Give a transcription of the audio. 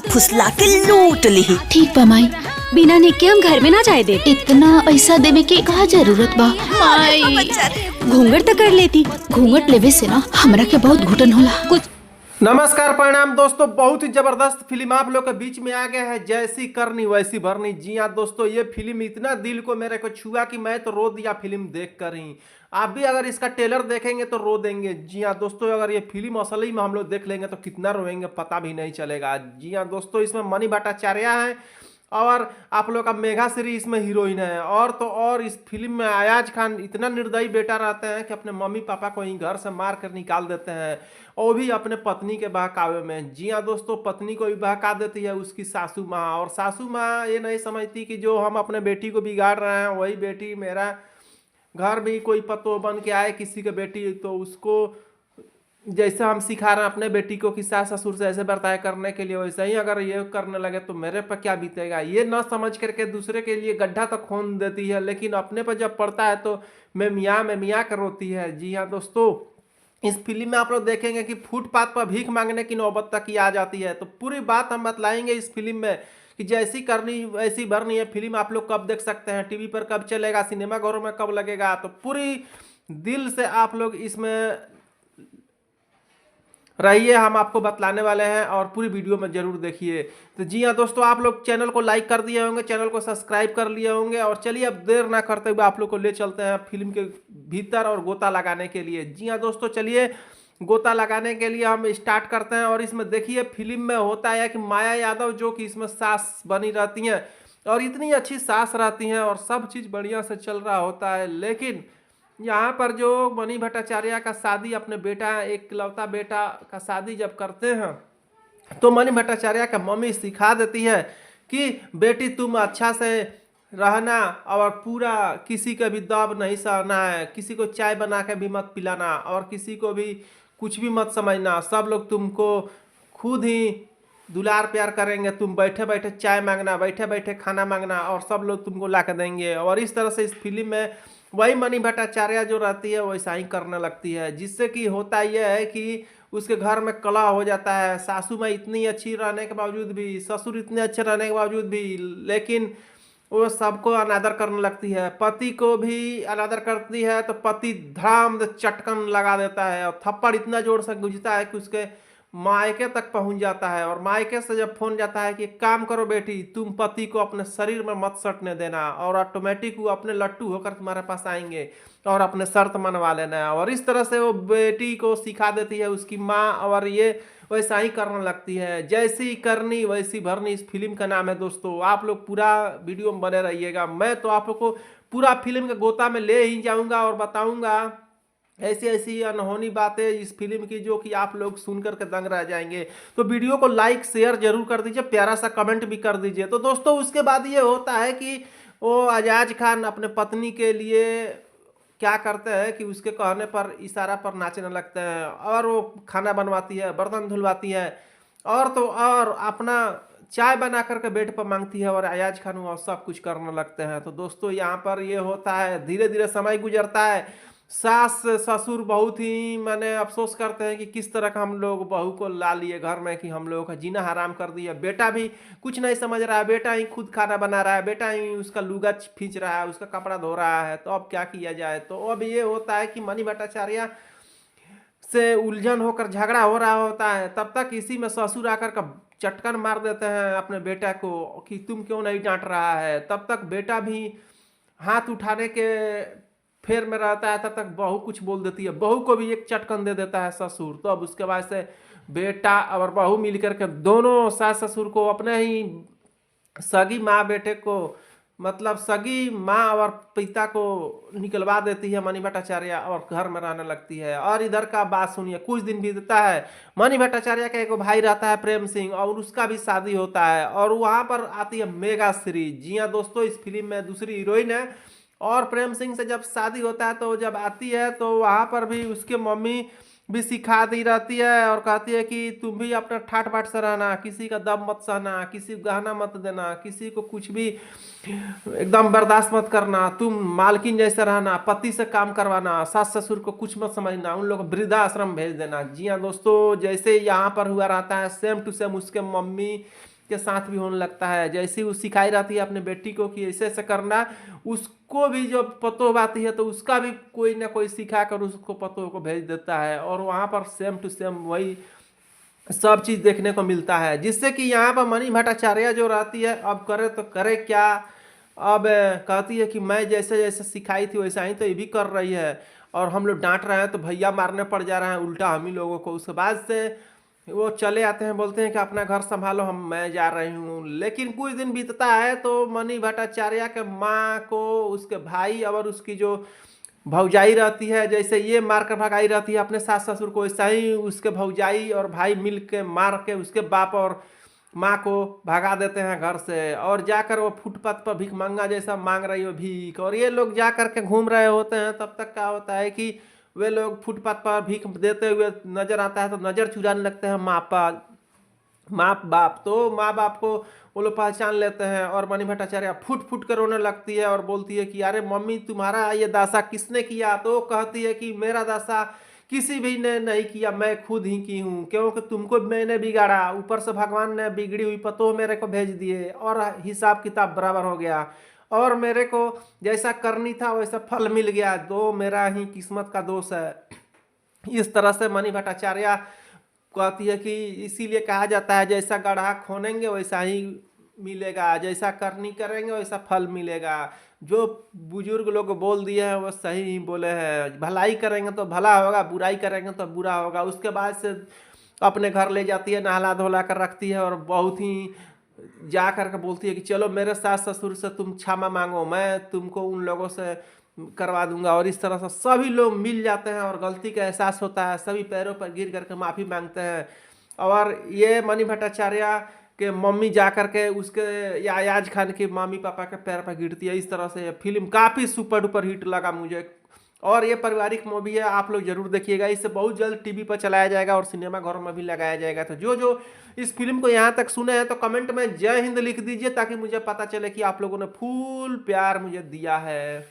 फुसला के लूट ली। ठीक बा माई, बिना निके हम घर में ना जाए दे। इतना पैसा देवे के का जरूरत बा माई? घूंघट तो कर लेती। घूंघट लेवे से ना हमरा के बहुत घुटन होला। कुछ नमस्कार प्रणाम दोस्तों, बहुत ही जबरदस्त फिल्म आप लोग के बीच में आ गया है, जैसी करनी वैसी भरनी। जी हाँ दोस्तों, ये फिल्म इतना दिल को मेरे को छुआ कि मैं तो रो दिया फिल्म देख कर ही। आप भी अगर इसका ट्रेलर देखेंगे तो रो देंगे। जी हाँ दोस्तों, अगर ये फिल्म असली में हम लोग देख लेंगे तो कितना रोएंगे पता भी नहीं चलेगा। जी हाँ दोस्तों, इसमें मनी भट्टाचार्य है और आप लोग का मेघा श्री इसमें हीरोइन है। और तो और इस फिल्म में अयाज खान इतना निर्दयी बेटा रहते हैं कि अपने मम्मी पापा को ही घर से मार कर निकाल देते हैं, और भी अपने पत्नी के बहकावे में। जी हाँ दोस्तों, पत्नी को भी बहका देती है उसकी सासू माँ, और सासू माँ ये नहीं समझती कि जो हम अपने बेटी को बिगाड़ रहे हैं वही बेटी मेरा घर भी कोई पतो बन के आए किसी के बेटी, तो उसको जैसे हम सिखा रहे हैं अपने बेटी को कि सास ससुर से ऐसे बर्ताव करने के लिए, वैसे ही अगर ये करने लगे तो मेरे पर क्या बीतेगा। ये ना समझ करके दूसरे के लिए गड्ढा तक खोन देती है, लेकिन अपने पर जब पड़ता है तो मैं मियाँ कर रोती है। जी हाँ दोस्तों, इस फिल्म में आप लोग देखेंगे कि फुटपाथ पर भीख मांगने की नौबत तक ही आ जाती है। तो पूरी बात हम बतलाएंगे इस फिल्म में कि जैसी करनी वैसी भरनी है। फिल्म आप लोग कब देख सकते हैं, टीवी पर कब चलेगा, सिनेमा घरों में कब लगेगा, तो पूरी दिल से आप लोग इसमें रहिए, हम आपको बतलाने वाले हैं और पूरी वीडियो में जरूर देखिए। तो जी हाँ दोस्तों, आप लोग चैनल को लाइक कर दिए होंगे, चैनल को सब्सक्राइब कर लिए होंगे, और चलिए अब देर ना करते हुए आप लोग को ले चलते हैं फिल्म के भीतर और गोता लगाने के लिए। जी हाँ दोस्तों, चलिए गोता लगाने के लिए हम स्टार्ट करते हैं। और इसमें देखिए फिल्म में होता है कि माया यादव जो कि इसमें सास बनी रहती हैं, और इतनी अच्छी सास रहती हैं और सब चीज़ बढ़िया से चल रहा होता है। लेकिन यहाँ पर जो मनी भट्टाचार्य का शादी, अपने बेटा एक लौता बेटा का शादी जब करते हैं तो मनी भट्टाचार्य का मम्मी सिखा देती है कि बेटी तुम अच्छा से रहना और पूरा किसी का भी दबाव नहीं सहना है, किसी को चाय बना के भी मत पिलाना और किसी को भी कुछ भी मत समझना, सब लोग तुमको खुद ही दुलार प्यार करेंगे। तुम बैठे बैठे चाय मांगना, बैठे बैठे खाना मांगना और सब लोग तुमको ला के देंगे। और इस तरह से इस फिल्म में वही मनी भट्टाचार्य जो रहती है वैसा ही करने लगती है, जिससे कि होता यह है कि उसके घर में कलह हो जाता है। सासू माँ इतनी अच्छी रहने के बावजूद भी, ससुर इतने अच्छे रहने के बावजूद भी, लेकिन वो सबको अनादर करने लगती है। पति को भी अनादर करती है तो पति धड़ाम से चटकन लगा देता है और थप्पड़ इतना जोर से गुंजता है कि उसके मायके तक पहुंच जाता है। और मायके से जब फोन जाता है कि एक काम करो बेटी, तुम पति को अपने शरीर में मत सटने देना, और ऑटोमेटिक वो अपने लट्टू होकर तुम्हारे पास आएंगे और अपने शर्त मनवा लेना। और इस तरह से वो बेटी को सिखा देती है उसकी माँ, और ये वैसा ही करने लगती है। जैसी करनी वैसी भरनी इस फिल्म का नाम है दोस्तों। आप लोग पूरा वीडियो में बने रहिएगा, मैं तो आप लोग को पूरा फिल्म के गोता में ले ही जाऊंगा और बताऊंगा ऐसी ऐसी अनहोनी बातें इस फिल्म की जो कि आप लोग सुन करके दंग रह जाएंगे। तो वीडियो को लाइक शेयर जरूर कर दीजिए, प्यारा सा कमेंट भी कर दीजिए। तो दोस्तों उसके बाद ये होता है कि वो अयाज खान अपने पत्नी के लिए क्या करते हैं कि उसके कहने पर इशारा पर नाचने लगते हैं, और वो खाना बनवाती है, बर्तन धुलवाती है, और तो और अपना चाय बना करके बेड पर मांगती है, और अयाज खान वो सब कुछ करने लगते हैं। तो दोस्तों यहाँ पर ये होता है, धीरे धीरे समय गुजरता है। सास ससुर बहुत ही माने अफसोस करते हैं कि किस तरह का हम लोग बहू को ला लिए घर में कि हम लोगों का जीना हराम कर दिया। बेटा भी कुछ नहीं समझ रहा है, बेटा ही खुद खाना बना रहा है, बेटा ही उसका लुगा खींच रहा है, उसका कपड़ा धो रहा है, तो अब क्या किया जाए। तो अब ये होता है कि मनी भट्टाचार्य से उलझन होकर झगड़ा हो रहा होता है। तब तक इसी में ससुर आकर का चटकन मार देते हैं अपने बेटा को कि तुम क्यों नहीं डांट रहा है। तब तक बेटा भी हाथ उठाने के फेर में रहता है, तब तक बहू कुछ बोल देती है, बहू को भी एक चटकन दे देता है ससुर। तो अब उसके बाद से बेटा और बहू मिलकर के दोनों सास ससुर को अपने ही सगी माँ बेटे को, मतलब सगी माँ और पिता को निकलवा देती है मनी भट्टाचार्य, और घर में रहने लगती है। और इधर का बात सुनिए, कुछ दिन बीतता है, मनी भट्टाचार्य का एक भाई रहता है प्रेम सिंह, और उसका भी शादी होता है, और वहाँ पर आती है मेघा श्री। जी हाँ दोस्तों, इस फिल्म में दूसरी हीरोइन है। और प्रेम सिंह से जब शादी होता है तो जब आती है तो वहाँ पर भी उसके मम्मी भी सिखा दी रहती है और कहती है कि तुम भी अपना ठाट बाट से रहना, किसी का दम मत सहना, किसी को गहना मत देना, किसी को कुछ भी एकदम बर्दाश्त मत करना, तुम मालकिन जैसे रहना, पति से काम करवाना, सास ससुर को कुछ मत समझना, उन लोग को वृद्धाश्रम भेज देना। जी हाँ दोस्तों, जैसे यहाँ पर हुआ रहता है सेम टू सेम उसके मम्मी के साथ भी होने लगता है। जैसे वो सिखाई रहती है अपने बेटी को कि ऐसे ऐसे करना, उसको भी जो पतोह आती है तो उसका भी कोई ना कोई सिखा कर उसको पतोह को भेज देता है, और वहाँ पर सेम टू सेम वही सब चीज़ देखने को मिलता है। जिससे कि यहाँ पर मनी भट्टाचार्य जो रहती है, अब करे तो करे क्या, अब कहती है कि मैं जैसे जैसे सिखाई थी वैसा ही तो ये भी कर रही है, और हम लोग डांट रहे हैं तो भैया मारने पड़ जा रहे हैं उल्टा हम ही लोगों को। उसके बाद से वो चले आते हैं, बोलते हैं कि अपना घर संभालो, मैं जा रही हूँ। लेकिन कुछ दिन बीतता है तो मनी भट्टाचार्य के माँ को उसके भाई और उसकी जो भौजाई रहती है, जैसे ये मार कर भगाई रहती है अपने सास ससुर को, वैसा ही उसके भौजाई और भाई मिल के मार के उसके बाप और माँ को भगा देते हैं घर से। और जाकर वो फुटपाथ पर भीख मांगा जैसा मांग रही हो भीख, और ये लोग जा कर के घूम रहे होते हैं। तब तक क्या होता है कि वे लोग फुटपाथ पर भीख देते हुए नजर आता है तो नजर चुराने लगते हैं माँ बाप। तो माँ बाप को वो लोग पहचान लेते हैं, और मनी भट्टाचार्य फुट फुट कर रोने लगती है और बोलती है कि अरे मम्मी तुम्हारा ये दासा किसने किया। तो कहती है कि मेरा दासा किसी भी ने नहीं किया, मैं खुद ही की हूँ, क्योंकि तुमको मैंने बिगाड़ा, ऊपर से भगवान ने बिगड़ी हुई पतोह मेरे को भेज दिए और हिसाब किताब बराबर हो गया, और मेरे को जैसा करनी था वैसा फल मिल गया, तो मेरा ही किस्मत का दोष है। इस तरह से मनी भट्टाचार्य कहती है कि इसीलिए कहा जाता है जैसा गड्ढा खोनेंगे वैसा ही मिलेगा, जैसा करनी करेंगे वैसा फल मिलेगा। जो बुजुर्ग लोग बोल दिए हैं वो सही ही बोले हैं, भलाई करेंगे तो भला होगा, बुराई करेंगे तो बुरा होगा। उसके बाद से अपने घर ले जाती है, नहला धोला कर रखती है, और बहुत ही जा कर के बोलती है कि चलो मेरे सास ससुर से तुम क्षमा मांगो, मैं तुमको उन लोगों से करवा दूंगा। और इस तरह से सभी लोग मिल जाते हैं और गलती का एहसास होता है, सभी पैरों पर गिर करके माफ़ी मांगते हैं। और ये मनी भट्टाचार्य के मम्मी जा कर के उसके या अयाज खान के मम्मी पापा के पैर पर गिरती है। इस तरह से ये फिल्म काफ़ी सुपर डुपर हिट लगा मुझे, और ये पारिवारिक मूवी है, आप लोग जरूर देखिएगा। इसे बहुत जल्द टीवी पर चलाया जाएगा और सिनेमा घरों में भी लगाया जाएगा। तो जो जो इस फिल्म को यहाँ तक सुने हैं तो कमेंट में जय हिंद लिख दीजिए, ताकि मुझे पता चले कि आप लोगों ने फुल प्यार मुझे दिया है।